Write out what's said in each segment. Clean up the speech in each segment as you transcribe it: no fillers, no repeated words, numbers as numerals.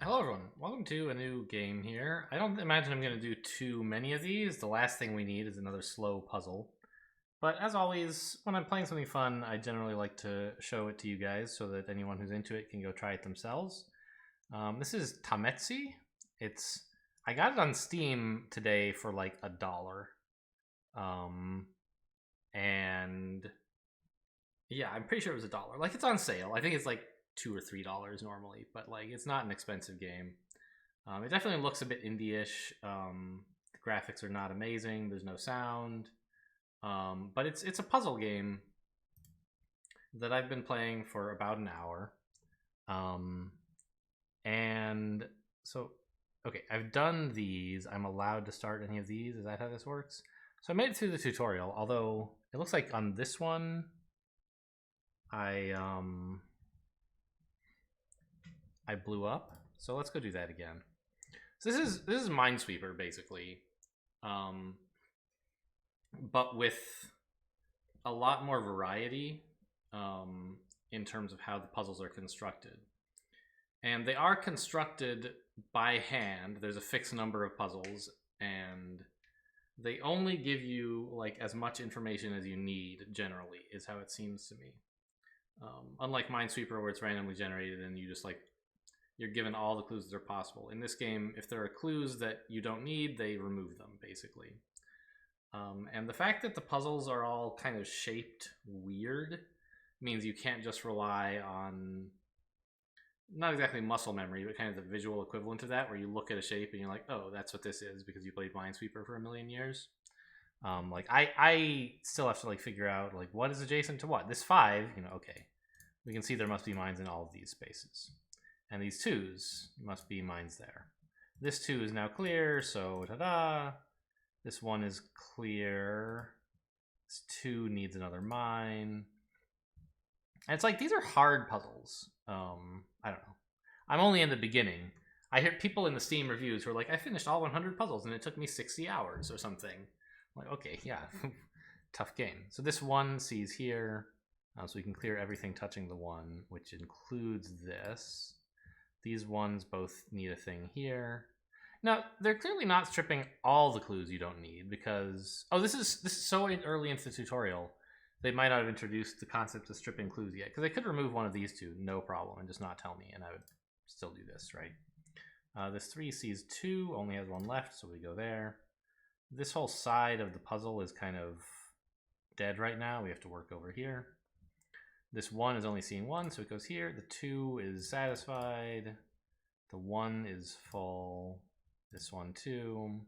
Hello everyone, welcome to a new game here. I don't imagine I'm going to do too many of these. The last thing we need is another slow puzzle. But as always, when I'm playing something fun, I generally like to show it to you guys so that anyone who's into it can go try it themselves. This is Tametsi. I got it on Steam today for like $1. And yeah, I'm pretty sure it was $1. Like, it's on sale. I think it's like $2 or $3 normally, but like it's not an expensive game. It definitely looks a bit indie-ish. The graphics are not amazing. There's no sound, but it's a puzzle game that I've been playing for about an hour. And so, okay, I've done these. I'm allowed to start any of these. Is that how this works? So I made it through the tutorial, although it looks like on this one, I blew up. So let's go do that again. So this is Minesweeper basically, but with a lot more variety in terms of how the puzzles are constructed. And they are constructed by hand. There's a fixed number of puzzles, and they only give you like as much information as you need. Generally, is how it seems to me. Unlike Minesweeper, where it's randomly generated and you just like you're given all the clues that are possible. In this game, if there are clues that you don't need, they remove them, basically. And the fact that the puzzles are all kind of shaped weird means you can't just rely on, not exactly muscle memory, but kind of the visual equivalent of that, where you look at a shape and you're like, oh, that's what this is because you played Minesweeper for a million years. Like, I still have to like figure out like what is adjacent to what. This 5, okay, we can see there must be mines in all of these spaces. And these 2s must be mines there. This 2 is now clear, so ta-da! This 1 is clear. This 2 needs another mine. And it's like, these are hard puzzles. I don't know. I'm only in the beginning. I hear people in the Steam reviews who are like, I finished all 100 puzzles and it took me 60 hours or something. I'm like, okay, yeah, tough game. So this 1 sees here, so we can clear everything touching the 1, which includes this. These ones both need a thing here. Now, they're clearly not stripping all the clues you don't need because... Oh, this is so early into the tutorial. They might not have introduced the concept of stripping clues yet, because they could remove one of these 2, no problem, and just not tell me, and I would still do this, right? This 3 sees 2, only has 1 left, so we go there. This whole side of the puzzle is kind of dead right now. We have to work over here. This 1 is only seeing 1, so it goes here. The 2 is satisfied. The 1 is full. This 1 too.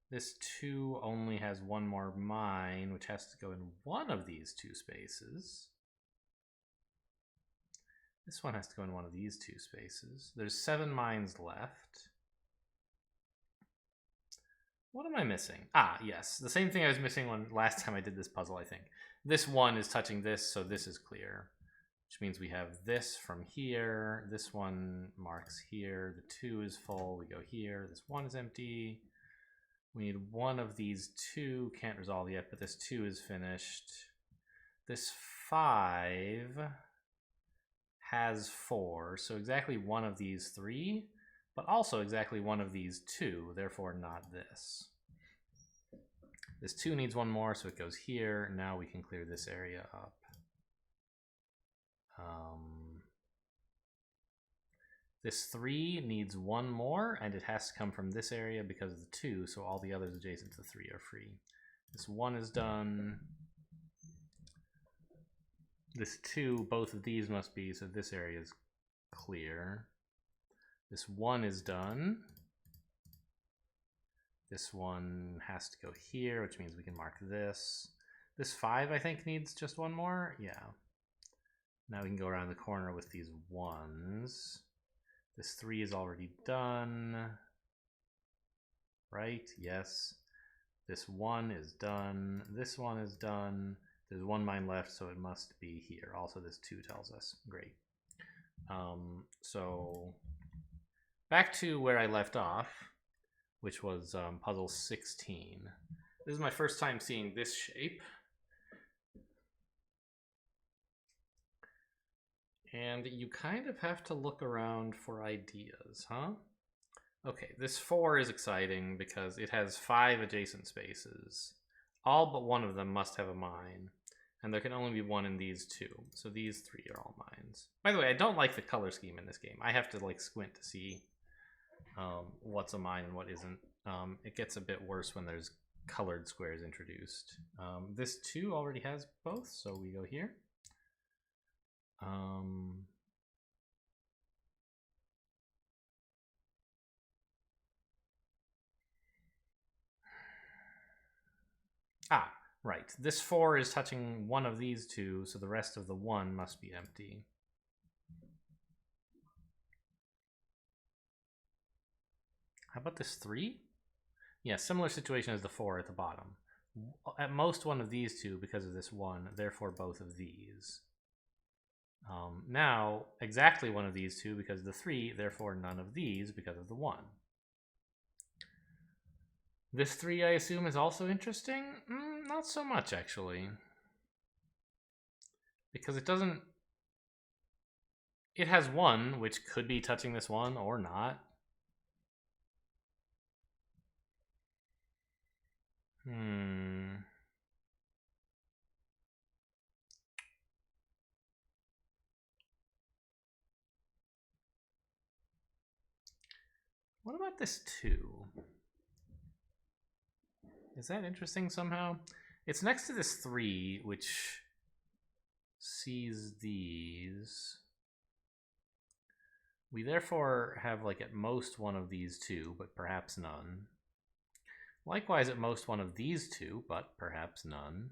This 2 only has 1 more mine, which has to go in one of these 2 spaces. This one has to go in one of these 2 spaces. There's 7 mines left. What am I missing? Ah, yes. The same thing I was missing last time I did this puzzle, I think. This 1 is touching this, so this is clear. Which means we have this from here. This 1 marks here. The 2 is full. We go here. This 1 is empty. We need one of these 2. Can't resolve yet, but this 2 is finished. This 5 has 4, so exactly one of these 3. But also exactly one of these 2, therefore not this. This 2 needs 1 more, so it goes here. Now we can clear this area up. This 3 needs 1 more, and it has to come from this area because of the 2, so all the others adjacent to 3 are free. This 1 is done. This 2, both of these must be, so this area is clear. This 1 is done. This 1 has to go here, which means we can mark this. This 5, I think, needs just 1 more. Yeah. Now we can go around the corner with these 1s. This 3 is already done. Right? Yes. This 1 is done. This 1 is done. There's 1 mine left, so it must be here. Also, this 2 tells us. Great. So back to where I left off, which was puzzle 16. This is my first time seeing this shape. And you kind of have to look around for ideas, huh? Okay, this 4 is exciting because it has 5 adjacent spaces. All but one of them must have a mine. And there can only be one in these 2. So these 3 are all mines. By the way, I don't like the color scheme in this game. I have to like squint to see what's a mine and what isn't. It gets a bit worse when there's colored squares introduced. This 2 already has both, so we go here. Right. This 4 is touching one of these 2, so the rest of the 1 must be empty. How about this 3? Yeah, similar situation as the 4 at the bottom. At most one of these 2 because of this 1, therefore both of these. Now, exactly one of these 2 because of the 3, therefore none of these because of the 1. This 3, I assume, is also interesting? Not so much, actually. Because it doesn't... It has 1, which could be touching this 1 or not. What about this 2? Is that interesting somehow? It's next to this 3, which sees these. We therefore have like at most one of these 2, but perhaps none. Likewise at most one of these 2, but perhaps none.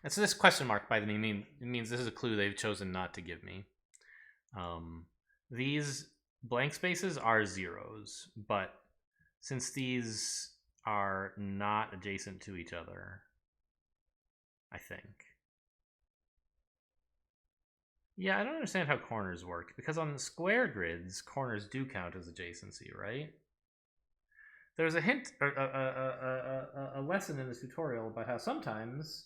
And so this question mark by the name means this is a clue they've chosen not to give me. These blank spaces are zeros, but since these are not adjacent to each other, I think. Yeah, I don't understand how corners work, because on the square grids, corners do count as adjacency, right? There's a hint, a lesson in this tutorial about how sometimes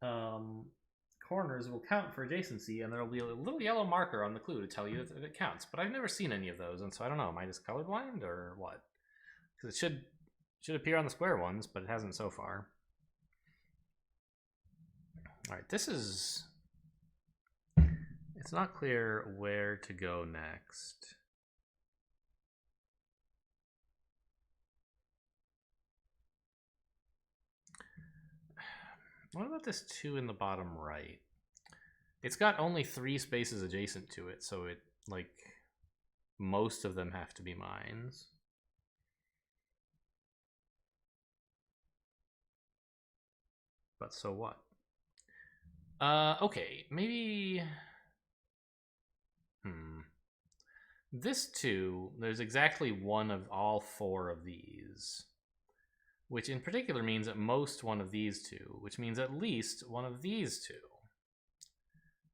corners will count for adjacency, and there will be a little yellow marker on the clue to tell you that it counts. But I've never seen any of those, and so I don't know. Am I just colorblind or what? Because it should appear on the square ones, but it hasn't so far. All right, this is... It's not clear where to go next. What about this 2 in the bottom right? It's got only 3 spaces adjacent to it, so it, like, most of them have to be mines. But so what? Okay, maybe... This 2, there's exactly one of all 4 of these, which in particular means at most one of these 2, which means at least one of these 2.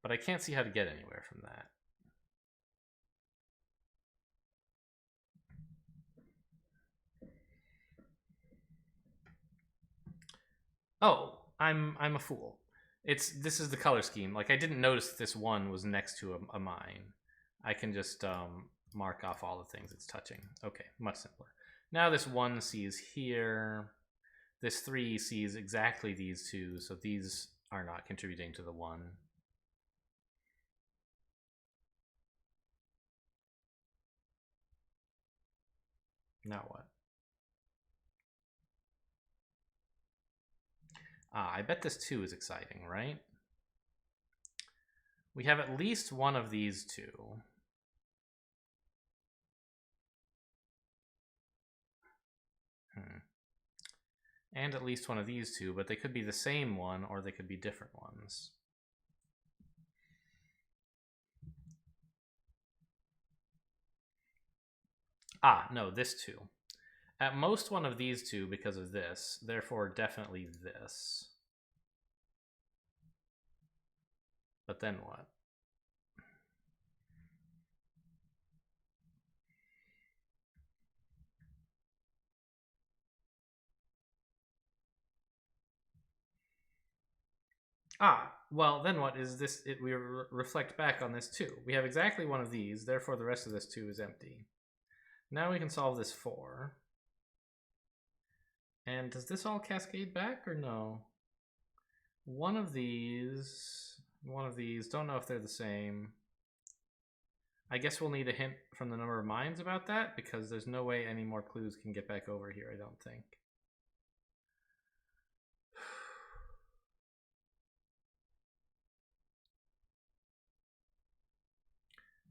But I can't see how to get anywhere from that. Oh, I'm a fool. This is the color scheme. Like, I didn't notice this 1 was next to a mine. I can just mark off all the things it's touching. Okay, much simpler. Now this 1 sees here. This 3 sees exactly these 2, so these are not contributing to the 1. Now what? I bet this 2 is exciting, right? We have at least one of these 2. And at least one of these 2, but they could be the same one or they could be different ones. No, this 2. At most one of these 2 because of this, therefore definitely this. But then what? Ah, well, then what is this? We reflect back on this 2. We have exactly one of these, therefore the rest of this 2 is empty. Now we can solve this 4. And does this all cascade back or no? One of these, don't know if they're the same. I guess we'll need a hint from the number of mines about that, because there's no way any more clues can get back over here, I don't think.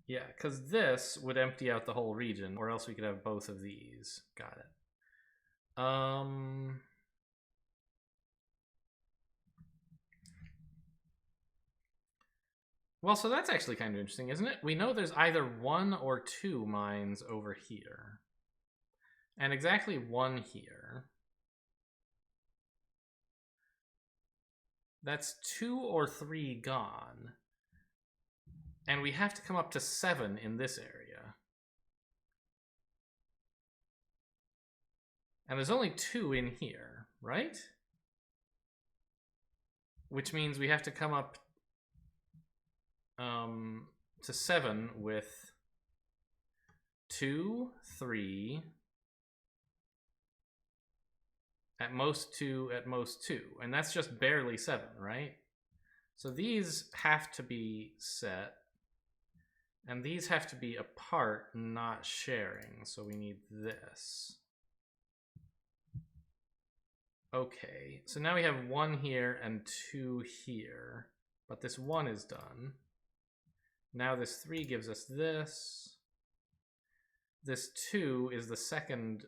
Yeah, because this would empty out the whole region, or else we could have both of these. Got it. Well, so that's actually kind of interesting, isn't it? We know there's either 1 or 2 mines over here. And exactly 1 here. That's 2 or 3 gone. And we have to come up to 7 in this area. And there's only 2 in here, right? Which means we have to come up to 7 with 2, 3, at most 2, and that's just barely 7, right? So these have to be set, and these have to be apart, not sharing, so we need this. Okay, so now we have 1 here and 2 here, but this 1 is done. Now this 3 gives us this. This 2 is the second,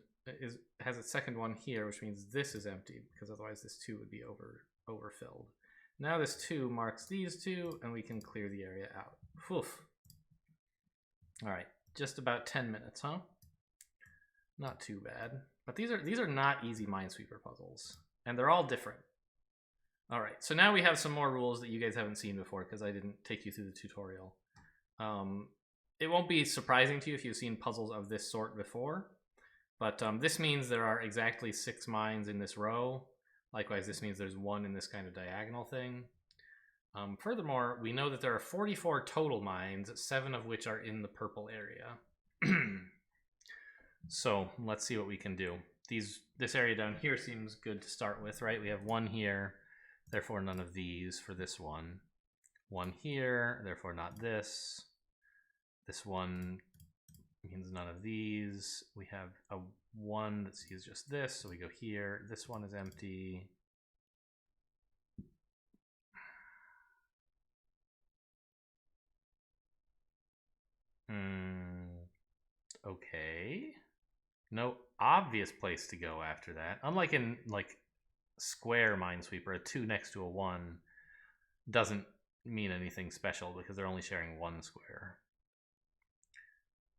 has its second one here, which means this is empty, because otherwise this 2 would be overfilled. Now this 2 marks these 2, and we can clear the area out. Whew. All right, just about 10 minutes, huh? Not too bad. But these are not easy Minesweeper puzzles, and they're all different. All right, so now we have some more rules that you guys haven't seen before, because I didn't take you through the tutorial. It won't be surprising to you if you've seen puzzles of this sort before, but this means there are exactly 6 mines in this row. Likewise, this means there's 1 in this kind of diagonal thing. Furthermore, we know that there are 44 total mines, 7 of which are in the purple area. So let's see what we can do. This area down here seems good to start with, right? We have 1 here, therefore none of these for this one. 1 here, therefore not this. This 1 means none of these. We have a 1 that sees just this, so we go here. This 1 is empty. Okay. No obvious place to go after that. Unlike in like square Minesweeper, a 2 next to a 1 doesn't mean anything special because they're only sharing 1 square.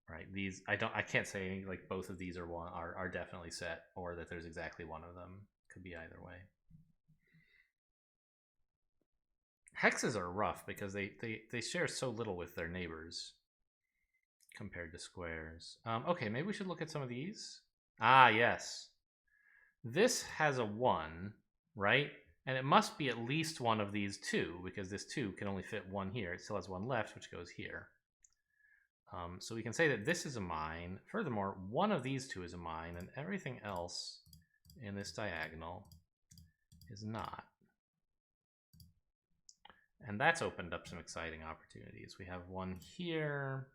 Right? These I can't say like both of these are definitely set, or that there's exactly 1 of them. Could be either way. Hexes are rough because they share so little with their neighbors compared to squares. Okay, maybe we should look at some of these. Ah, yes. This has a 1, right? And it must be at least one of these 2, because this 2 can only fit 1 here. It still has 1 left, which goes here. So we can say that this is a mine. Furthermore, one of these 2 is a mine, and everything else in this diagonal is not. And that's opened up some exciting opportunities. We have 1 here.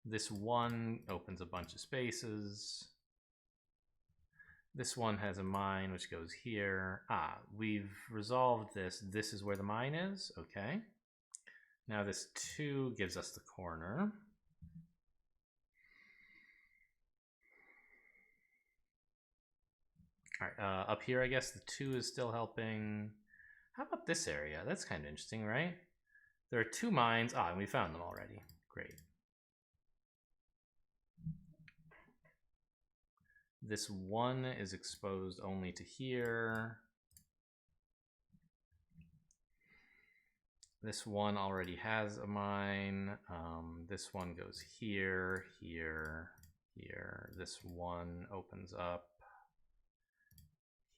This 1 opens a bunch of spaces. This 1 has a mine which goes here. Ah, we've resolved this. This is where the mine is. Okay. Now this 2 gives us the corner. All right, up here I guess the 2 is still helping. How about this area? That's kind of interesting, right? There are 2 mines. Ah, and we found them already. Great. This 1 is exposed only to here. This 1 already has a mine. This 1 goes here, here, here. This 1 opens up.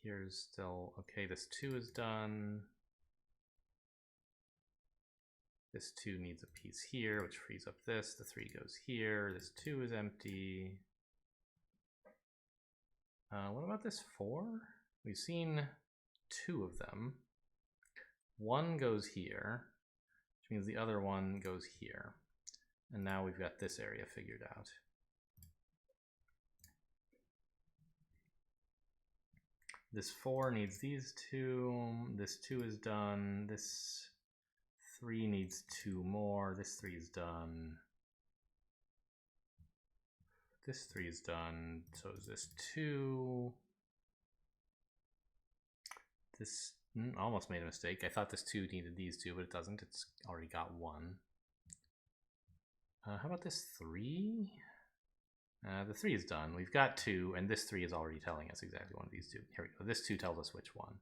Here's still, okay, this 2 is done. This 2 needs a piece here, which frees up this. The 3 goes here. This 2 is empty. What about this 4? We've seen 2 of them. 1 goes here, which means the other one goes here. And now we've got this area figured out. This 4 needs these 2. This 2 is done. This 3 needs 2 more. This 3 is done. This 3 is done. So is this 2. This almost made a mistake. I thought this 2 needed these 2, but it doesn't. It's already got 1. How about this 3? The 3 is done. We've got 2, and this 3 is already telling us exactly one of these 2. Here we go. This 2 tells us which one.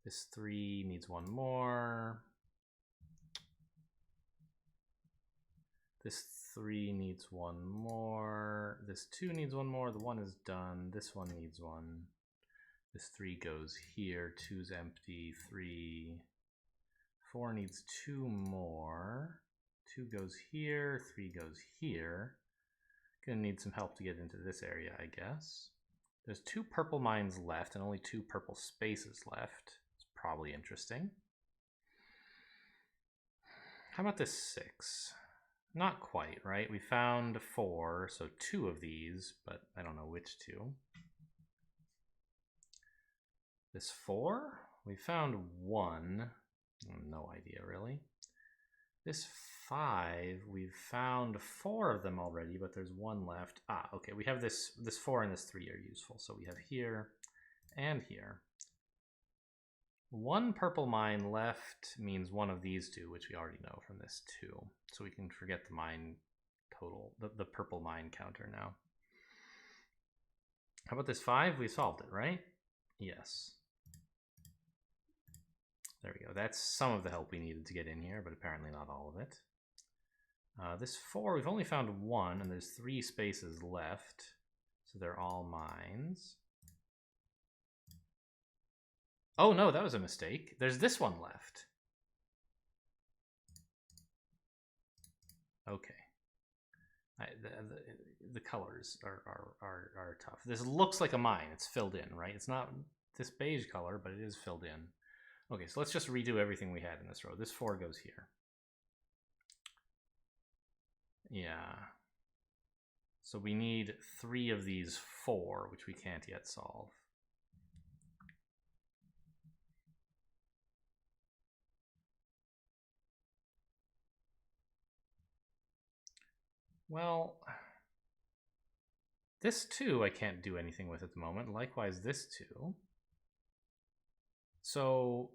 This 3 needs 1 more. This 3 needs 1 more. This 2 needs 1 more. The 1 is done. This 1 needs 1. This 3 goes here. 2's empty. 3. 4 needs 2 more. 2 goes here. 3 goes here. Gonna need some help to get into this area, I guess. There's 2 purple mines left and only 2 purple spaces left. It's probably interesting. How about this 6? Not quite, right? We found 4, so 2 of these, but I don't know which 2. This 4? We found 1. No idea, really. This 5, we've found 4 of them already, but there's 1 left. Ah, okay, we have this 4 and this 3 are useful. So we have here and here. 1 purple mine left means one of these 2, which we already know from this 2. So we can forget the mine total, the purple mine counter now. How about this 5? We solved it, right? Yes. There we go. That's some of the help we needed to get in here, but apparently not all of it. This 4, we've only found 1, and there's 3 spaces left. So they're all mines. Oh no, that was a mistake. There's this one left. Okay. The colors are tough. This looks like a mine. It's filled in, right? It's not this beige color, but it is filled in. Okay, so let's just redo everything we had in this row. This 4 goes here. Yeah. So we need 3 of these 4, which we can't yet solve. Well, this 2 I can't do anything with at the moment. Likewise, this 2. So,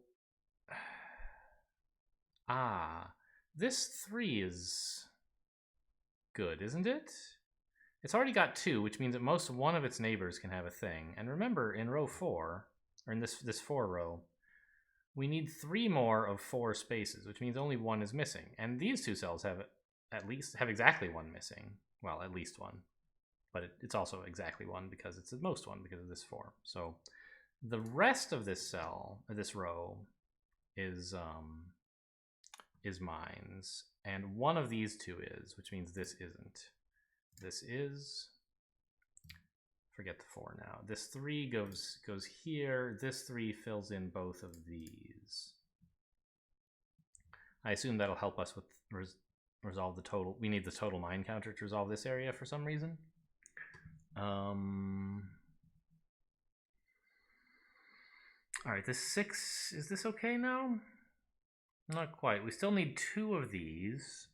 this 3 is good, isn't it? It's already got 2, which means at most one of its neighbors can have a thing. And remember, in row 4, or in this 4 row, we need 3 more of 4 spaces, which means only 1 is missing. And these 2 cells have exactly 1 missing. Well, at least 1. But it's also exactly 1 because it's at most 1 because of this 4. So the rest of this cell, or this row, is mines, and one of these 2 is, which means this isn't. This is, forget the 4 now. This 3 goes here. This 3 fills in both of these. I assume that'll help us with resolve the total. We need the total mine counter to resolve this area for some reason. All right, this 6, is this okay now? Not quite. We still need 2 of these.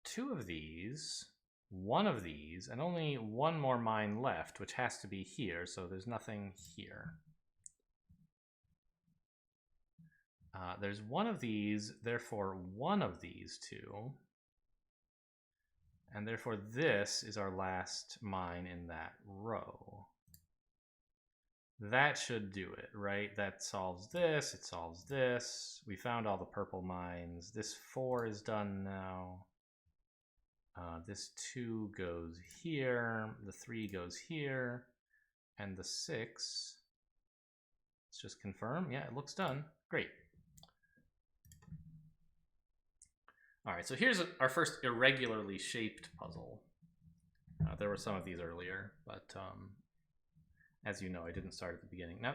2 of these. 1 of these. And only 1 more mine left, which has to be here, so there's nothing here. There's 1 of these, therefore 1 of these 2. And therefore this is our last mine in that row. That should do it, right? That solves this, it solves this. We found all the purple mines. This 4 is done now. This 2 goes here, the 3 goes here, and the 6, let's just confirm. Yeah, it looks done. Great. All right, so here's our first irregularly shaped puzzle. There were some of these earlier, but as you know, I didn't start at the beginning. Now,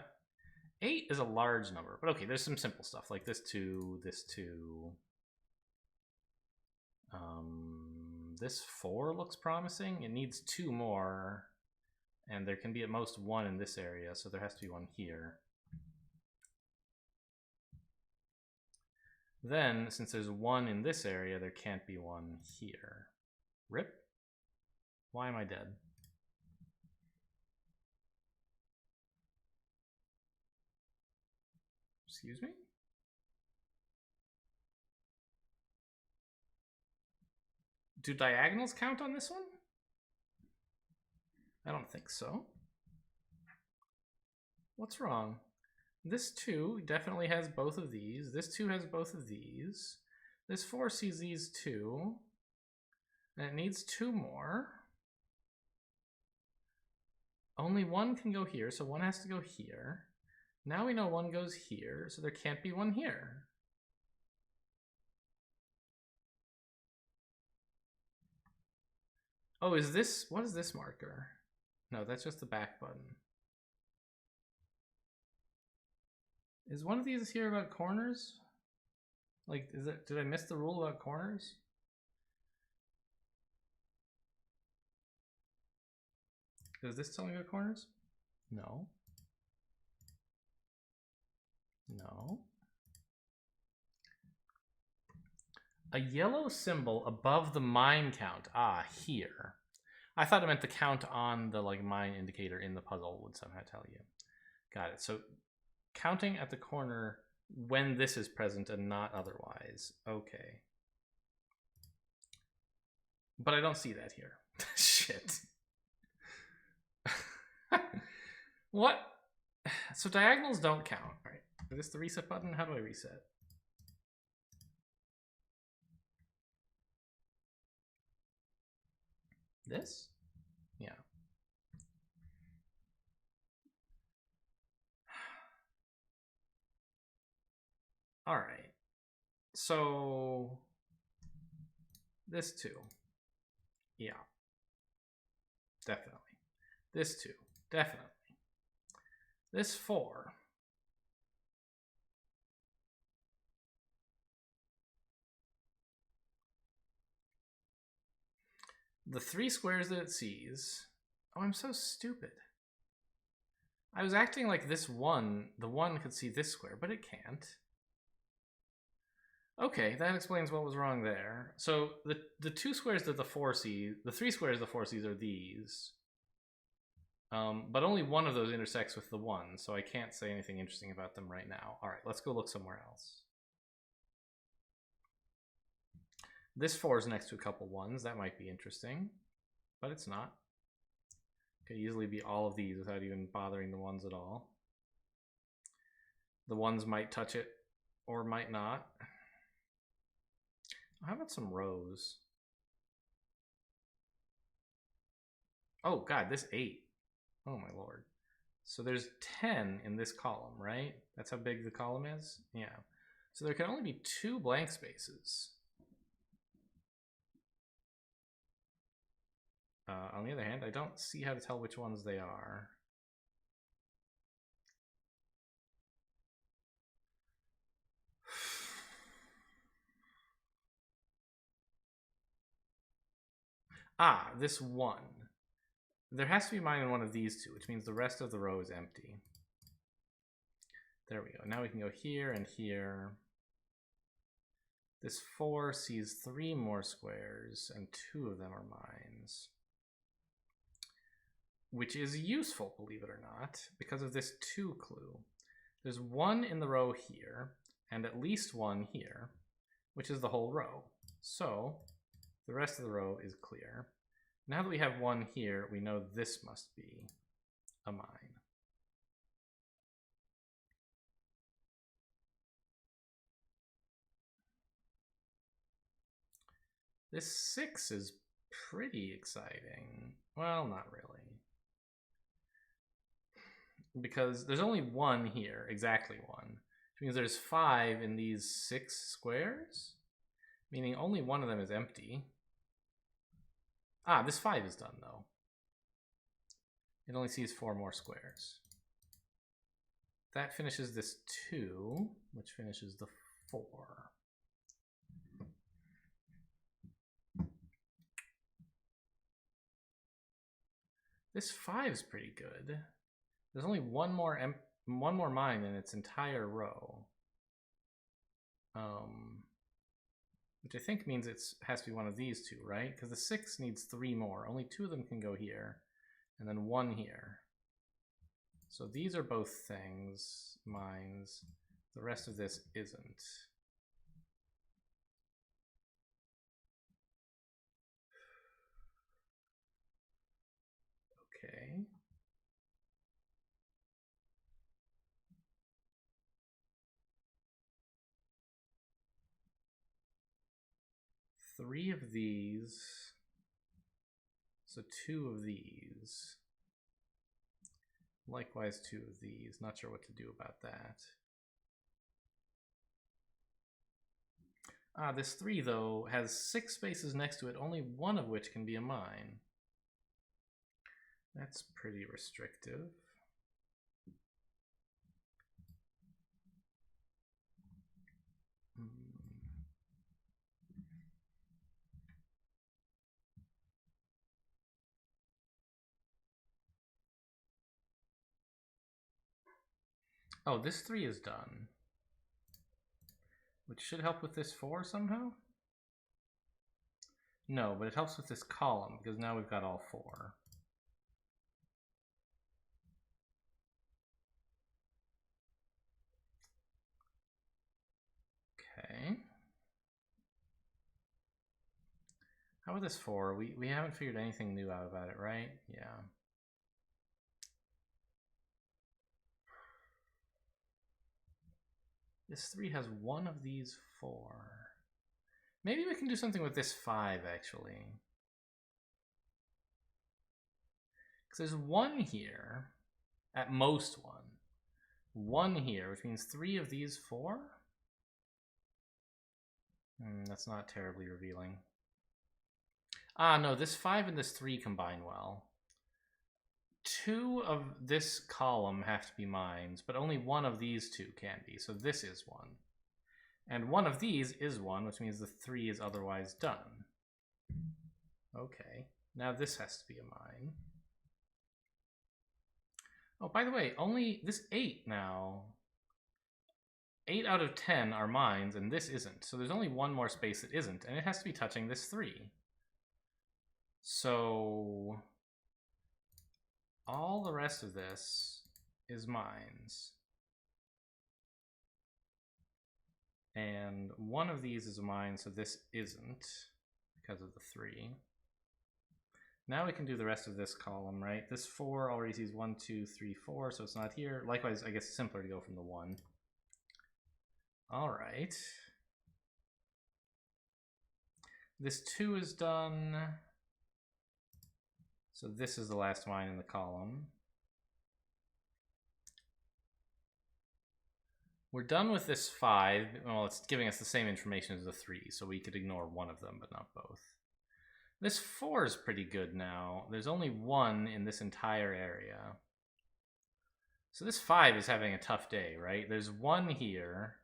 8 is a large number, but okay, there's some simple stuff like this 2, this 2. This 4 looks promising. It needs 2 more, and there can be at most 1 in this area, so there has to be 1 here. Then, since there's 1 in this area, there can't be 1 here. Rip? Why am I dead? Excuse me? Do diagonals count on this one? I don't think so. What's wrong? This 2 definitely has both of these. This 2 has both of these. This 4 sees these 2. And it needs 2 more. Only 1 can go here, so 1 has to go here. Now we know 1 goes here, so there can't be 1 here. Oh, is this, what is this marker? No, that's just the back button. Is one of these here about corners? Like, is it, did I miss the rule about corners? Does this tell me about corners? No. No. A yellow symbol above the mine count. Ah, here. I thought it meant the count on the like mine indicator in the puzzle would somehow tell you. Got it. So counting at the corner when this is present and not otherwise. Okay. But I don't see that here. Shit. What? So diagonals don't count, right? Is this the reset button? How do I reset? This? Yeah. All right. So this 2. Yeah. Definitely. This 2. Definitely. This 4. The 3 squares that it sees. Oh, I'm so stupid. I was acting like this 1, the 1 could see this square, but it can't. Okay, that explains what was wrong there. So the 2 squares that the 4 sees, the 3 squares the 4 sees are these. But only one of those intersects with the 1, so I can't say anything interesting about them right now. All right, let's go look somewhere else. This 4 is next to a couple 1s. That might be interesting, but it's not. Could easily be all of these without even bothering the 1s at all. The 1s might touch it or might not. How about some rows? Oh god, this 8. Oh my lord. So there's 10 in this column, right? That's how big the column is? Yeah. So there can only be 2 blank spaces. On the other hand, I don't see how to tell which ones they are. Ah, this 1. There has to be mine in one of these 2, which means the rest of the row is empty. There we go. Now we can go here and here. This 4 sees 3 more squares, and 2 of them are mines. Which is useful, believe it or not, because of this 2 clue. There's 1 in the row here, and at least 1 here, which is the whole row. So the rest of the row is clear. Now that we have 1 here, we know this must be a mine. This 6 is pretty exciting. Well, not really. Because there's only 1 here, exactly 1. Which means there's 5 in these 6 squares. meaning only one of them is empty. Ah, this 5 is done, though. It only sees 4 more squares. That finishes this 2, which finishes the 4. This 5 is pretty good. There's only one more mine in its entire row. Which I think means it has to be one of these two, right? Because the 6 needs 3 more. Only 2 of them can go here, and then 1 here. So these are both things, mines. The rest of this isn't. Okay. Three of these. So 2 of these. Likewise 2 of these. Not sure what to do about that. Ah, this 3 though has 6 spaces next to it, only one of which can be a mine. That's pretty restrictive. Oh, this 3 is done. Which should help with this 4 somehow? No, but it helps with this column, because now we've got all 4. Okay. How about this 4? We haven't figured anything new out about it, right? Yeah. This 3 has one of these 4. Maybe we can do something with this 5, actually. Because there's 1 here, at most 1. 1 here, which means 3 of these 4? That's not terribly revealing. Ah, no, this 5 and this 3 combine well. 2 of this column have to be mines, but only 1 of these 2 can be, so this is 1. And 1 of these is 1, which means the 3 is otherwise done. Okay, now this has to be a mine. Oh, by the way, only this 8 now. 8 out of 10 are mines, and this isn't. So there's only 1 more space that isn't, and it has to be touching this 3. So all the rest of this is mines. And 1 of these is a mine, so this isn't, because of the 3. Now we can do the rest of this column, right? This 4 already sees 1, 2, 3, 4, so it's not here. Likewise, I guess it's simpler to go from the 1. All right. This 2 is done. So this is the last mine in the column. We're done with this 5. Well, it's giving us the same information as the 3, so we could ignore one of them, but not both. This 4 is pretty good now. There's only 1 in this entire area. So this 5 is having a tough day, right? There's 1 here,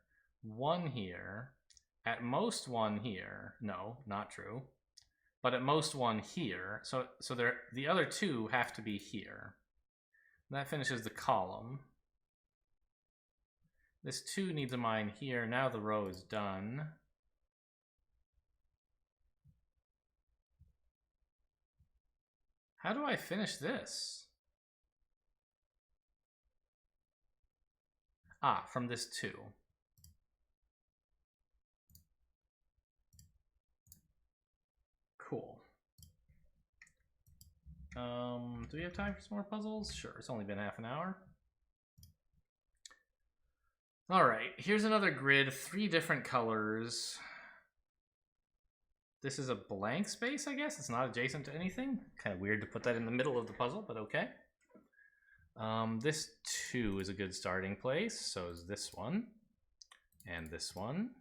1 here, at most 1 here. No, not true. But at most 1 here. So the other 2 have to be here. That finishes the column. This 2 needs a mine here. Now the row is done. How do I finish this? Ah, from this 2. Cool. Do we have time for some more puzzles? Sure, it's only been half an hour. All right, here's another grid, 3 different colors. This is a blank space, I guess. It's not adjacent to anything. Kind of weird to put that in the middle of the puzzle, but okay. This 2 is a good starting place. So is this one, and this one,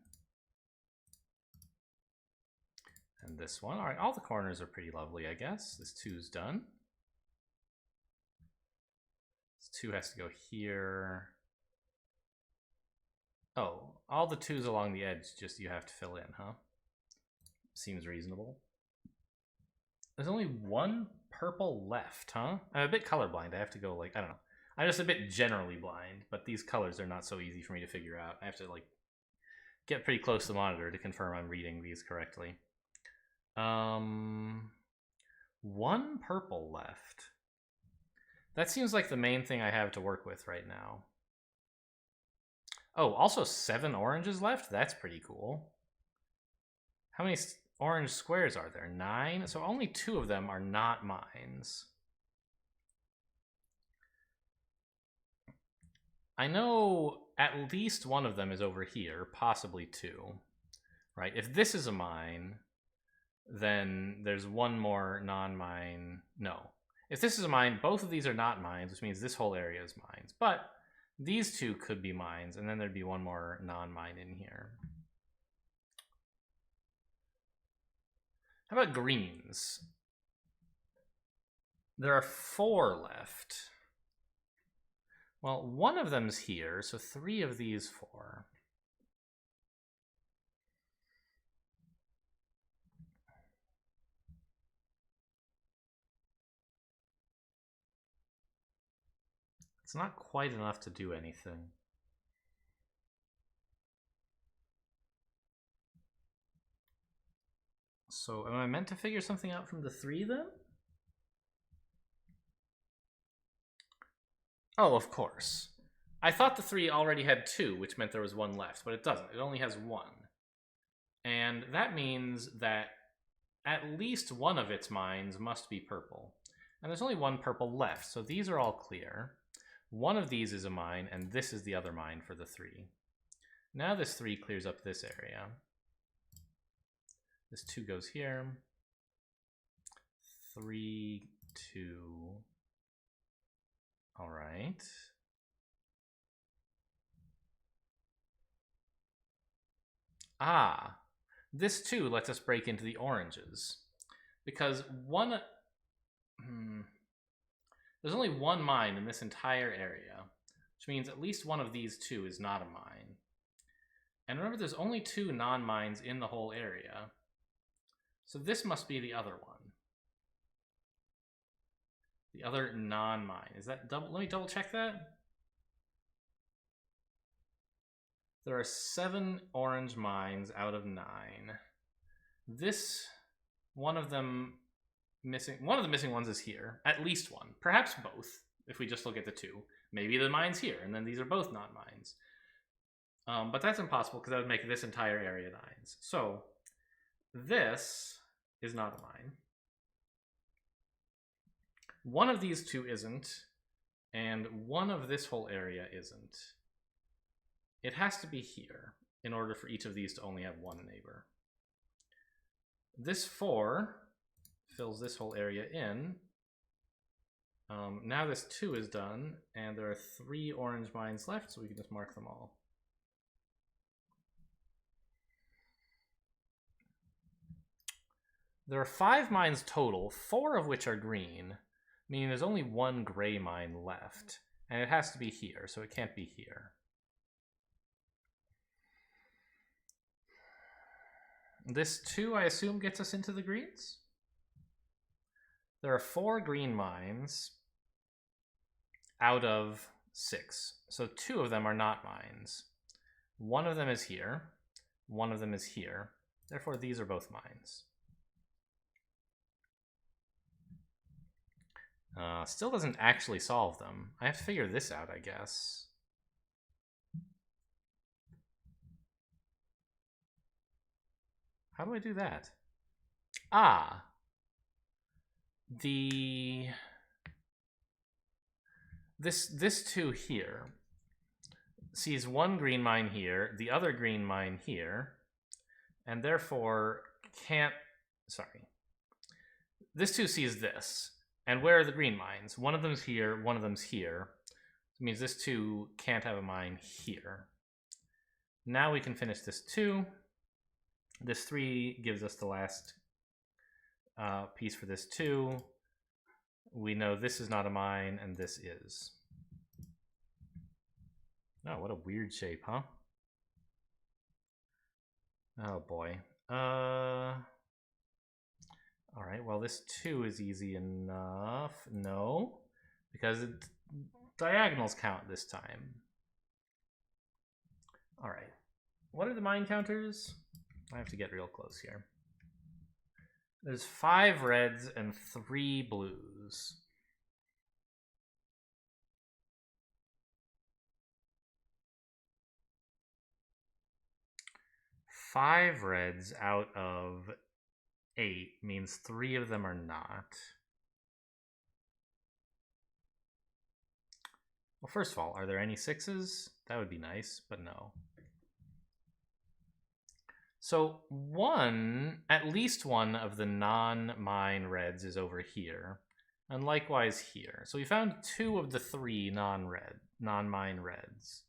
And this one. All right, all the corners are pretty lovely, I guess. This 2's done. This 2 has to go here. Oh, all the 2's along the edge, just you have to fill in, huh? Seems reasonable. There's only one purple left, huh? I'm a bit colorblind. I have to go, like, I don't know. I'm just a bit generally blind, but these colors are not so easy for me to figure out. I have to, like, get pretty close to the monitor to confirm I'm reading these correctly. One purple left. That seems like the main thing I have to work with right now. Oh, also 7 oranges left? That's pretty cool. How many orange squares are there? 9? So only 2 of them are not mines. I know at least one of them is over here, possibly 2. Right? If this is a mine, then there's one more non-mine. No. If this is a mine, both of these are not mines, which means this whole area is mines. But these 2 could be mines, and then there'd be one more non-mine in here. How about greens? There are 4 left. Well, one of them's here, so 3 of these 4. It's not quite enough to do anything. So am I meant to figure something out from the 3 then? Oh, of course. I thought the 3 already had 2, which meant there was 1 left, but it doesn't. It only has 1. And that means that at least one of its mines must be purple. And there's only 1 purple left, so these are all clear. One of these is a mine, and this is the other mine for the 3. Now this 3 clears up this area. This 2 goes here. 3, 2. All right. Ah, this 2 lets us break into the oranges. Because there's only 1 mine in this entire area, which means at least one of these 2 is not a mine. And remember, there's only 2 non-mines in the whole area. So this must be the other one. The other non-mine. Is that double? Let me double check that. There are 7 orange mines out of 9. This, one of the missing ones is here. At least one. Perhaps both, if we just look at the 2. Maybe the mine's here, and then these are both non-mines. But that's impossible, because that would make this entire area 9s. So, this is not a mine. One of these 2 isn't, and one of this whole area isn't. It has to be here in order for each of these to only have 1 neighbor. This 4 fills this whole area in. Now this 2 is done, and there are 3 orange mines left, so we can just mark them all. There are 5 mines total, 4 of which are green, meaning there's only 1 gray mine left, and it has to be here, so it can't be here. This 2, I assume, gets us into the greens? There are 4 green mines out of 6, so 2 of them are not mines. One of them is here, one of them is here, therefore these are both mines. Still doesn't actually solve them. I have to figure this out, I guess. How do I do that? Ah. This 2 here sees 1 green mine here, the other green mine here, and therefore can't, sorry. This 2 sees this. And where are the green mines? One of them's here, one of them's here. It means this 2 can't have a mine here. Now we can finish this 2. This 3 gives us the last piece for this too. We know this is not a mine, and this is. Oh, what a weird shape, huh? Oh boy. All right, well, this 2 is easy enough. No, because diagonals count this time. All right, what are the mine counters? I have to get real close here. There's 5 reds and 3 blues. Five reds out of 8 means 3 of them are not. Well, first of all, are there any 6s? That would be nice, but no. So at least one of the non-mine reds is over here, and likewise here. So we found 2 of the 3 non-mine reds.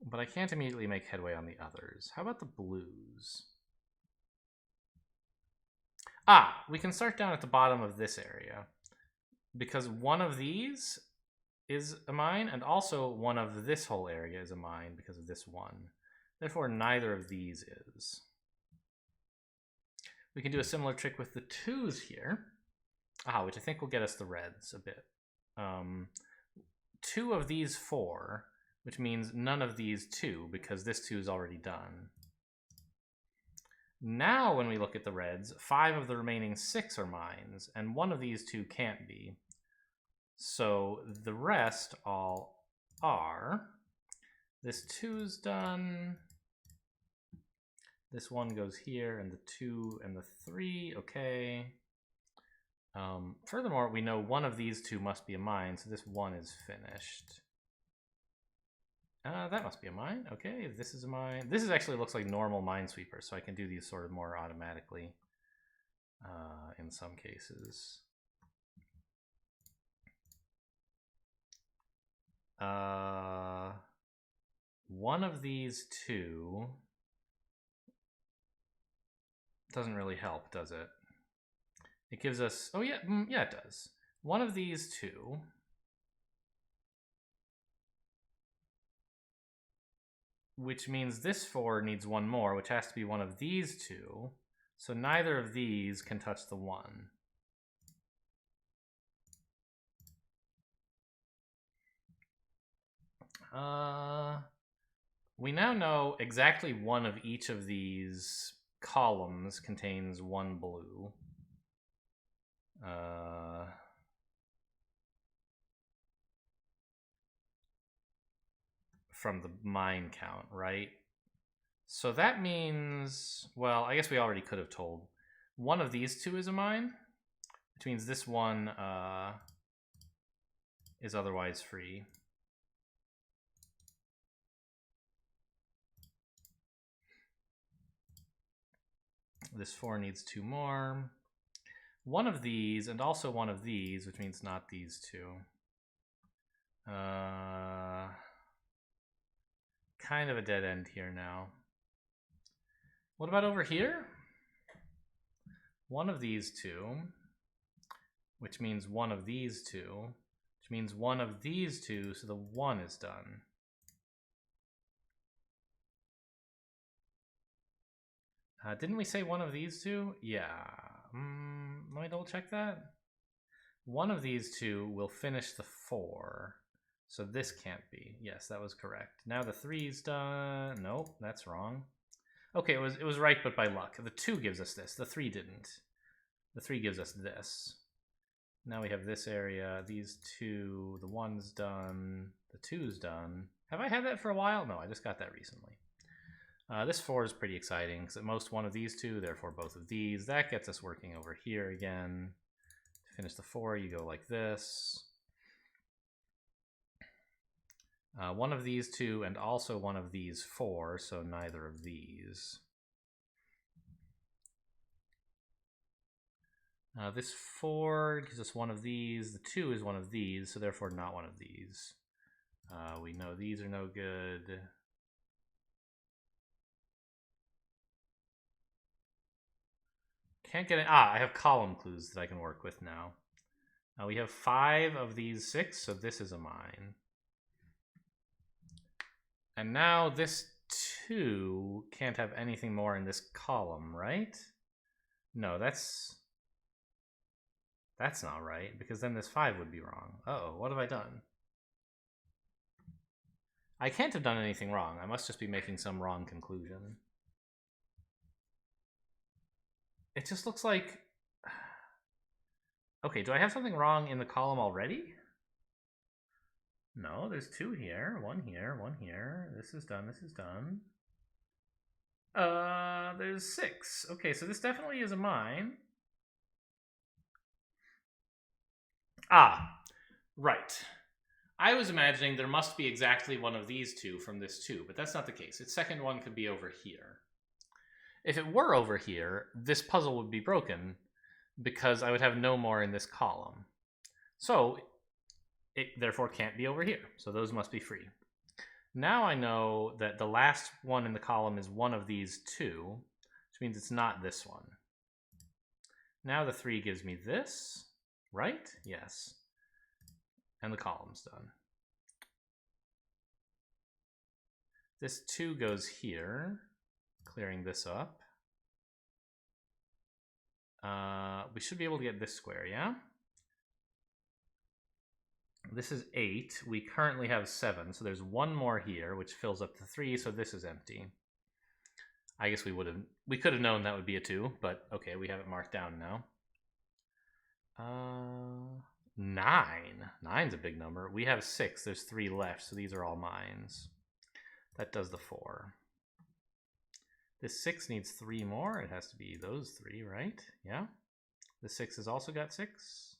But I can't immediately make headway on the others. How about the blues? We can start down at the bottom of this area, because one of these is a mine, and also one of this whole area is a mine because of this one. Therefore, neither of these is. We can do a similar trick with the 2s here, which I think will get us the reds a bit. 2 of these 4, which means none of these 2, because this 2 is already done. Now, when we look at the reds, 5 of the remaining 6 are mines, and one of these 2 can't be. So the rest all are. This 2's done. This 1 goes here, and the 2 and the 3, okay. Furthermore, we know one of these 2 must be a mine, so this 1 is finished. That must be a mine. Okay, this is a mine. This actually looks like normal Minesweeper, so I can do these sort of more automatically in some cases. One of these 2 doesn't really help, does it? It gives us, oh yeah, yeah it does. One of these 2 which means this 4 needs 1 more, which has to be one of these 2. So neither of these can touch the 1. We now know exactly one of each of these columns contains 1 blue. From the mine count, right? So that means, well, I guess we already could have told. One of these 2 is a mine, which means this 1 is otherwise free. This 4 needs 2 more. One of these, and also one of these, which means not these 2. Kind of a dead end here now. What about over here? One of these 2, which means one of these 2, which means one of these 2, so the 1 is done. Didn't we say one of these 2? Yeah. Let me double check that. One of these 2 will finish the 4. So this can't be. Yes, that was correct. Now the 3's done. Nope, that's wrong. Okay, it was right, but by luck. The 2 gives us this. The 3 didn't. The 3 gives us this. Now we have this area. These 2. The 1's done. The 2's done. Have I had that for a while? No, I just got that recently. This 4 is pretty exciting, because at most one of these 2, therefore both of these. That gets us working over here again. To finish the 4, you go like this. One of these 2 and also one of these 4, so neither of these. This 4 gives us one of these. The 2 is one of these, so therefore not one of these. We know these are no good. can't get it. Ah, I have column clues that I can work with now. Now we have 5 of these 6, so this is a mine. And now this 2 can't have anything more in this column, right? No, that's not right, because then this 5 would be wrong. Uh-oh, what have I done? I can't have done anything wrong. I must just be making some wrong conclusion. It just looks like... Okay, do I have something wrong in the column already? No, there's 2 here, 1 here, 1 here. This is done, this is done. There's 6. Okay, so this definitely is a mine. Ah, right. I was imagining there must be exactly one of these 2 from this 2, but that's not the case. Its second one could be over here. If it were over here, this puzzle would be broken because I would have no more in this column. So it therefore can't be over here. So those must be free. Now I know that the last one in the column is one of these 2, which means it's not this one. Now the 3 gives me this, right? Yes. And the column's done. This 2 goes here, clearing this up. We should be able to get this square, yeah? This is 8. We currently have 7, so there's 1 more here, which fills up to 3, so this is empty. I guess we could have known that would be a 2, but okay, we have it marked down now. 9. 9's a big number. We have 6. There's 3 left, so these are all mines. That does the 4. This 6 needs 3 more. It has to be those 3, right? Yeah. The 6 has also got 6.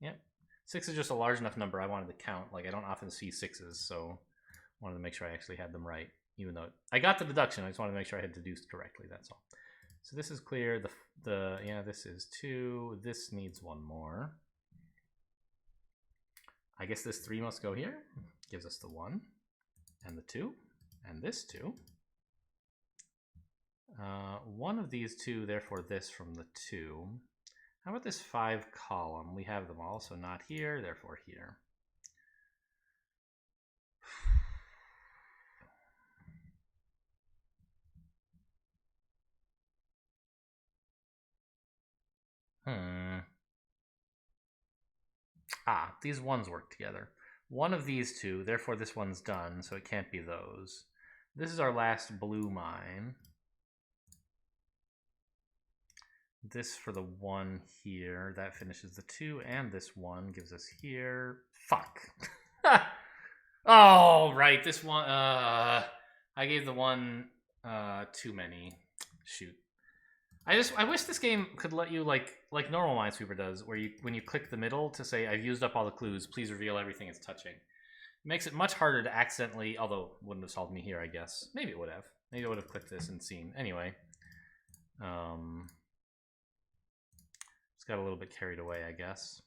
Yep. 6 is just a large enough number I wanted to count. Like, I don't often see 6s, so I wanted to make sure I actually had them right. Even though I got the deduction, I just wanted to make sure I had deduced correctly, that's all. So this is clear. Yeah, this is 2. This needs 1 more. I guess this 3 must go here. Gives us the 1 and the 2 and this 2. One of these 2, therefore this from the 2. How about this 5 column? We have them all, so not here, therefore here. Ah, these ones work together. One of these 2, therefore this one's done, so it can't be those. This is our last blue mine. This for the 1 here, that finishes the 2, and this 1 gives us here. Fuck. Oh, right, this one, I gave the 1 too many. Shoot. I wish this game could let you, like normal Minesweeper does, where when you click the middle to say, I've used up all the clues, please reveal everything it's touching. It makes it much harder to accidentally, although wouldn't have solved me here, I guess. Maybe it would have. Maybe I would have clicked this and seen. Anyway. Got a little bit carried away, I guess.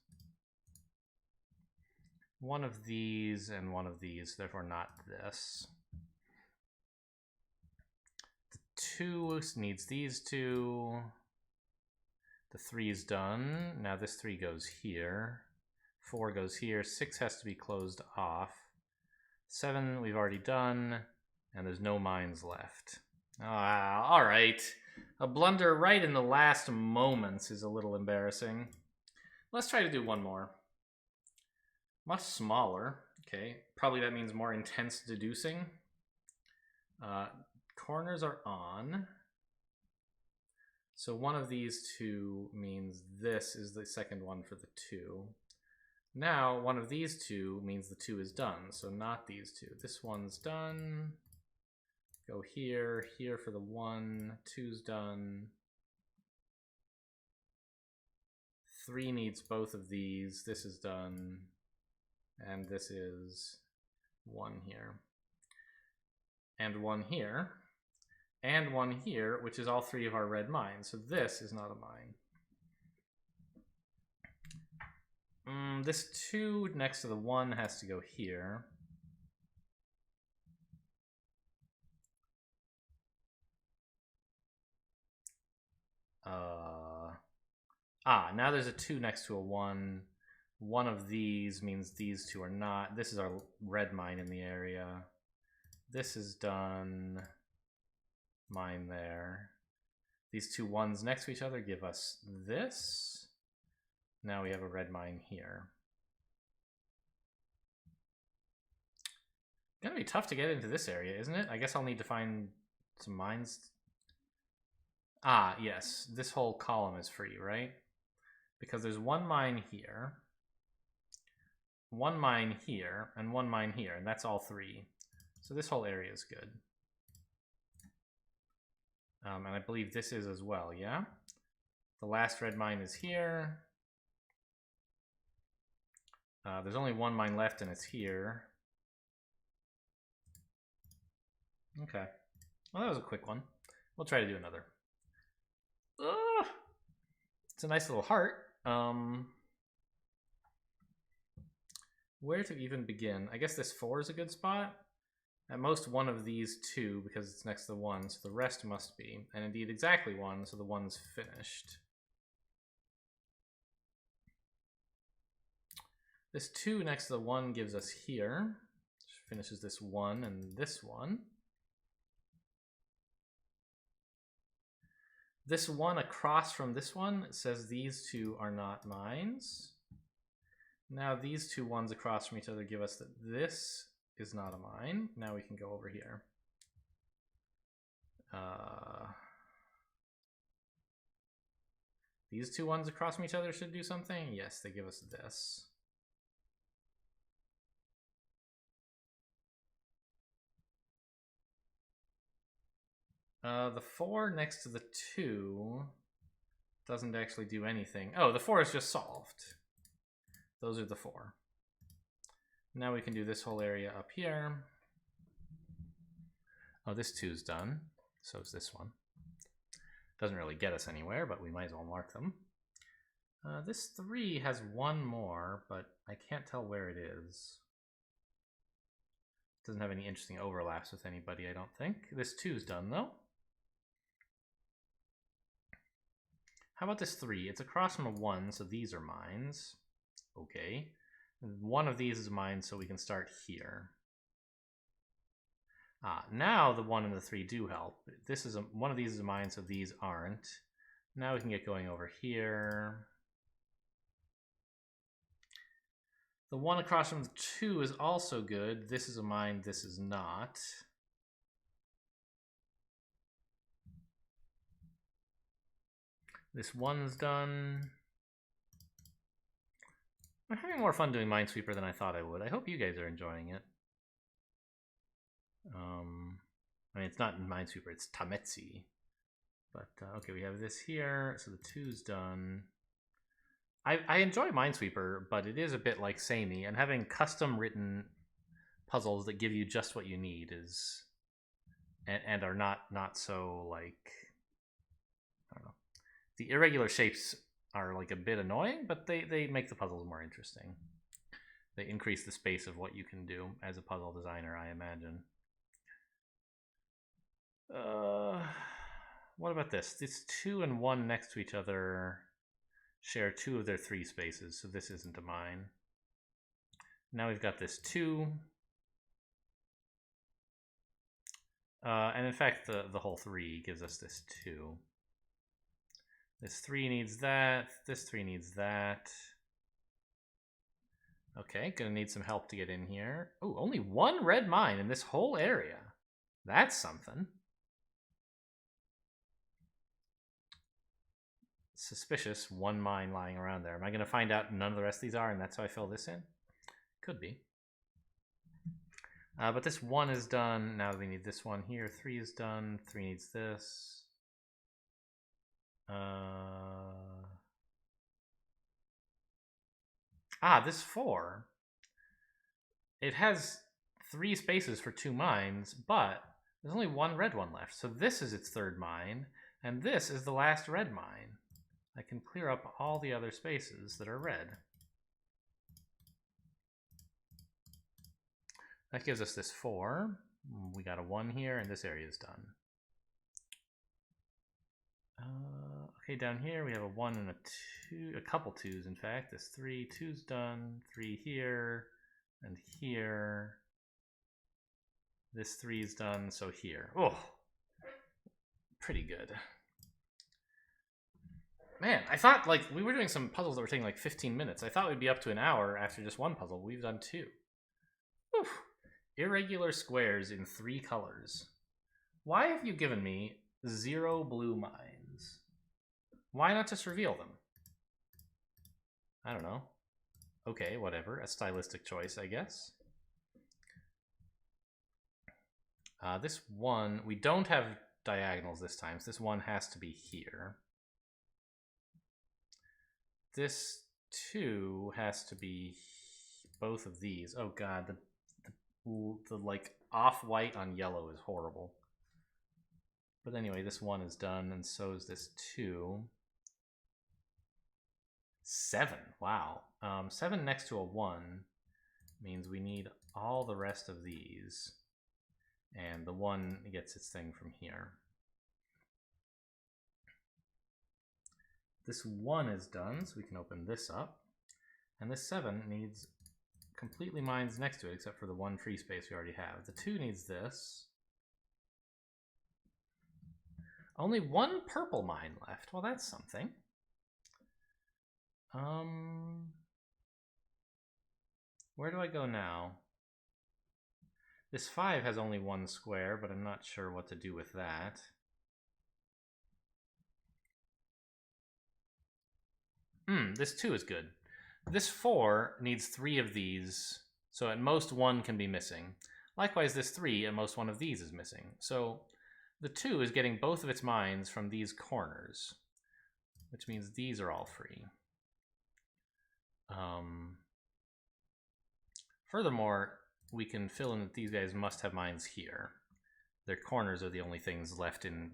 One of these and one of these, therefore not this. The 2 needs these 2. The 3 is done. Now this 3 goes here. 4 goes here. 6 has to be closed off. 7 we've already done, and there's no mines left. All right. A blunder right in the last moments is a little embarrassing. Let's try to do 1 more. Much smaller. Okay, probably that means more intense deducing. Corners are on. So one of these 2 means this is the second one for the 2. Now one of these 2 means the 2 is done, so not these 2. This one's done. Go here, here for the 1, 2's done. 3 needs both of these, this is done. And this is 1 here. And 1 here. And 1 here, which is all 3 of our red mines. So this is not a mine. This 2 next to the 1 has to go here. Ah, now there's a 2 next to a 1. One of these means these two are not. This is our red mine in the area. This is done. Mine there. These two 1s next to each other give us this. Now we have a red mine here. Gonna be tough to get into this area, isn't it? I guess I'll need to find some mines. Ah, yes. This whole column is free, right? Because there's one mine here, one mine here, and one mine here, and that's all 3. So this whole area is good. And I believe this is as well, yeah? The last red mine is here. There's only one mine left, and it's here. Okay. Well, that was a quick one. We'll try to do another. Ugh! It's a nice little heart. Where to even begin? I guess this 4 is a good spot. At most one of these 2 because it's next to the 1, so the rest must be. And indeed exactly 1, so the 1's finished. This 2 next to the 1 gives us here. Which finishes this 1 and this 1. This 1 across from this one says these 2 are not mines. Now these 2 1s across from each other give us that this is not a mine. Now we can go over here. These 2 1s across from each other should do something. Yes, they give us this. The 4 next to the 2 doesn't actually do anything. Oh, the 4 is just solved. Those are the 4. Now we can do this whole area up here. Oh, this 2's done. So is this one. Doesn't really get us anywhere, but we might as well mark them. This 3 has 1 more, but I can't tell where it is. Doesn't have any interesting overlaps with anybody, I don't think. This 2's done, though. How about this 3? It's across from a 1, so these are mines. Okay. One of these is mine, so we can start here. Now the 1 and the 3 do help. This is one of these is mine, so these aren't. Now we can get going over here. The 1 across from the 2 is also good. This is a mine, this is not. This 1's done. I'm having more fun doing Minesweeper than I thought I would. I hope you guys are enjoying it. I mean, it's not Minesweeper, it's Tametsi. But, okay, we have this here, so the 2's done. I enjoy Minesweeper, but it is a bit like samey, and having custom-written puzzles that give you just what you need is... And are not so, like... I don't know. The irregular shapes are, like, a bit annoying, but they make the puzzles more interesting. They increase the space of what you can do as a puzzle designer, I imagine. What about this? These 2 and 1 next to each other share 2 of their 3 spaces, so this isn't a mine. Now we've got this 2. And in fact, the whole 3 gives us this 2. This 3 needs that. This 3 needs that. Okay, gonna need some help to get in here. Oh, only 1 red mine in this whole area. That's something. Suspicious 1 mine lying around there. Am I gonna find out none of the rest of these are and that's how I fill this in? Could be. But this 1 is done. Now we need this one here. 3 is done. 3 needs this. This 4. It has 3 spaces for 2 mines, but there's only 1 red one left. So this is its 3rd mine, and this is the last red mine. I can clear up all the other spaces that are red. That gives us this 4. We got a 1 here, and this area is done. Okay, down here we have a 1 and a 2, a couple 2s in fact. This 3, 2's done, 3 here, and here. This 3 is done, so here. Oh, pretty good. Man, I thought like we were doing some puzzles that were taking like 15 minutes. I thought we'd be up to an hour after just one puzzle. We've done 2. Whew. Irregular squares in 3 colors. Why have you given me 0 blue mines? Why not just reveal them? I don't know. Okay, whatever. A stylistic choice, I guess. This one, we don't have diagonals this time, so this one has to be here. This 2 has to be both of these. Oh god, the like off-white on yellow is horrible. But anyway, this 1 is done, and so is this 2. 7, wow. 7 next to a 1 means we need all the rest of these. And the 1 gets its thing from here. This 1 is done, so we can open this up. And this 7 needs completely mines next to it, except for the 1 free space we already have. The 2 needs this. Only 1 purple mine left. Well, that's something. Where do I go now? This 5 has only 1 square, but I'm not sure what to do with that. This 2 is good. This 4 needs 3 of these, so at most 1 can be missing. Likewise, this 3, at most 1 of these is missing. So the 2 is getting both of its mines from these corners, which means these are all free. Furthermore, we can fill in that these guys must have mines here. Their corners are the only things left in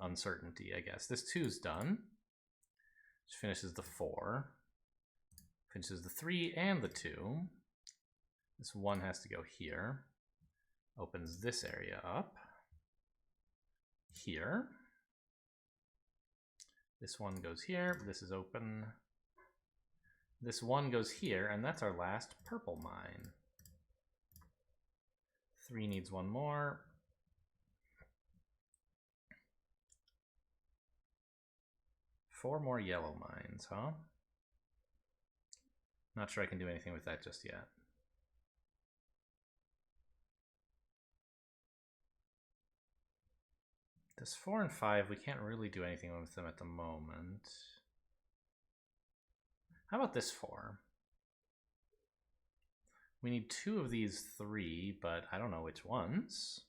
uncertainty, I guess. This 2's done, which finishes the 4. Finishes the 3 and the 2. This 1 has to go here. Opens this area up. Here. This 1 goes here. This is open. This 1 goes here, and that's our last purple mine. 3 needs 1 more. Four more yellow mines, huh? Not sure I can do anything with that just yet. This 4 and 5, we can't really do anything with them at the moment. How about this 4? We need 2 of these 3, but I don't know which ones.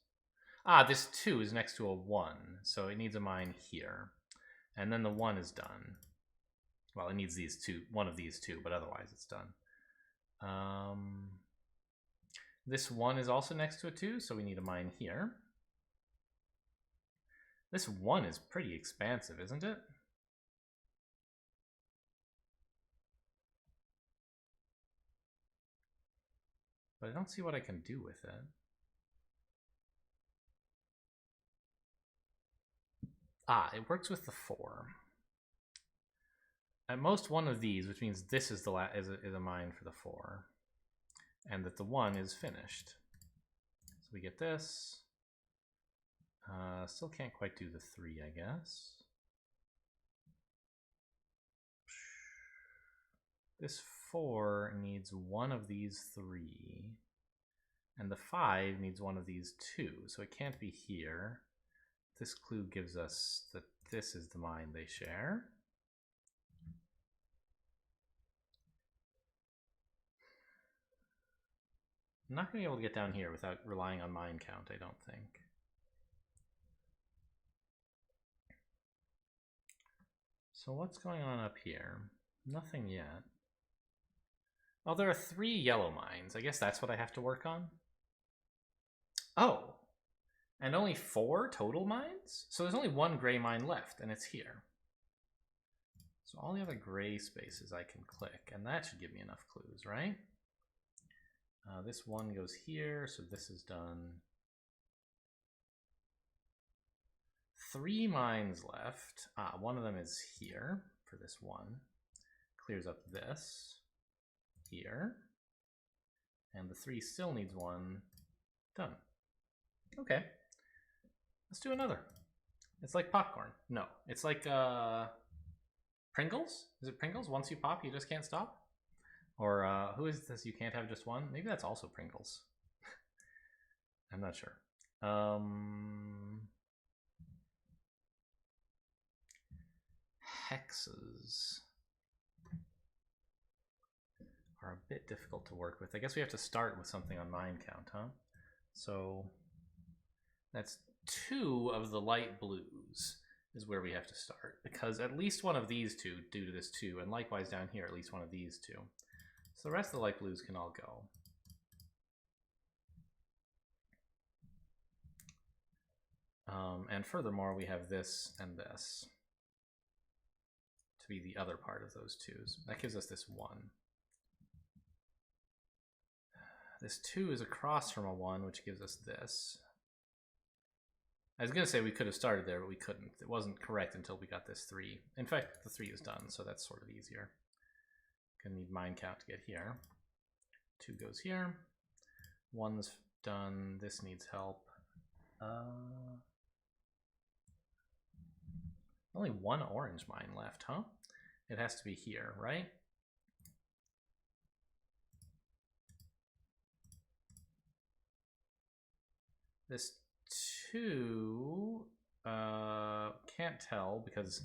Ah, this 2 is next to a 1, so it needs a mine here. And then the 1 is done. Well, it needs these 2, one of these 2, but otherwise it's done. This 1 is also next to a 2, so we need a mine here. This 1 is pretty expansive, isn't it? But I don't see what I can do with it. Ah, it works with the 4. At most 1 of these, which means this is the is a mine for the 4, and that the 1 is finished. So we get this. Still can't quite do the 3, I guess. This 4 needs 1 of these 3, and the 5 needs 1 of these 2, so it can't be here. This clue gives us that this is the mine they share. I'm not going to be able to get down here without relying on mine count, I don't think. So what's going on up here? Nothing yet. Oh, there are 3 yellow mines. I guess that's what I have to work on. Oh, and only 4 total mines? So there's only 1 gray mine left, and it's here. So all the other gray spaces I can click, and that should give me enough clues, right? This 1 goes here, so this is done. 3 mines left. One of them is here for this one. Clears up this here. And the 3 still needs one. Done. Okay. Let's do another. It's like popcorn. No, it's like Pringles? Is it Pringles? Once you pop, you just can't stop? Or who is this? You can't have just one? Maybe that's also Pringles. I'm not sure. Hexes are a bit difficult to work with. I guess we have to start with something on mine count, huh? So that's 2 of the light blues is where we have to start, because at least one of these 2 due to this 2, and likewise down here at least one of these 2. So the rest of the light blues can all go. And furthermore, we have this and this to be the other part of those 2s. That gives us this 1. This 2 is across from a 1, which gives us this. I was going to say we could have started there, but we couldn't. It wasn't correct until we got this 3. In fact, the 3 is done, so that's sort of easier. Gonna need mine count to get here. 2 goes here. 1's done. This needs help. Only 1 orange mine left, huh? It has to be here, right? This 2 can't tell because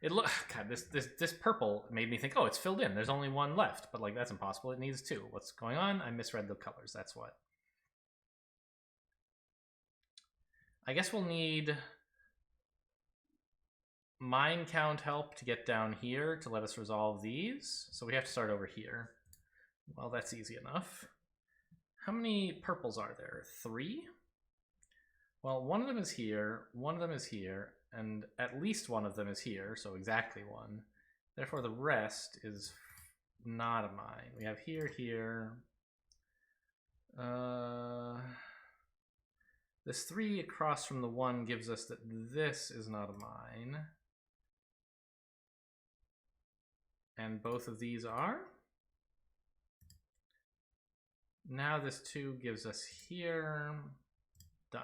it look. God, this purple made me think, oh, it's filled in. There's only 1 left, but like that's impossible. It needs 2. What's going on? I misread the colors. That's what. I guess we'll need mine count help to get down here to let us resolve these. So we have to start over here. Well, that's easy enough. How many purples are there? 3? Well, one of them is here, one of them is here, and at least one of them is here, so exactly 1. Therefore, the rest is not a mine. We have here, here. This 3 across from the 1 gives us that this is not a mine. And both of these are. Now this 2 gives us here. Done.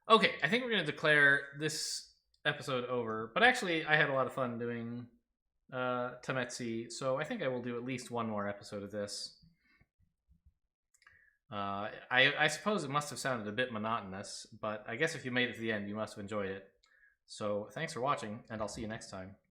Okay, I think we're going to declare this episode over. But actually, I had a lot of fun doing Tametsi, so I think I will do at least 1 more episode of this. I suppose it must have sounded a bit monotonous, but I guess if you made it to the end, you must have enjoyed it. So thanks for watching, and I'll see you next time.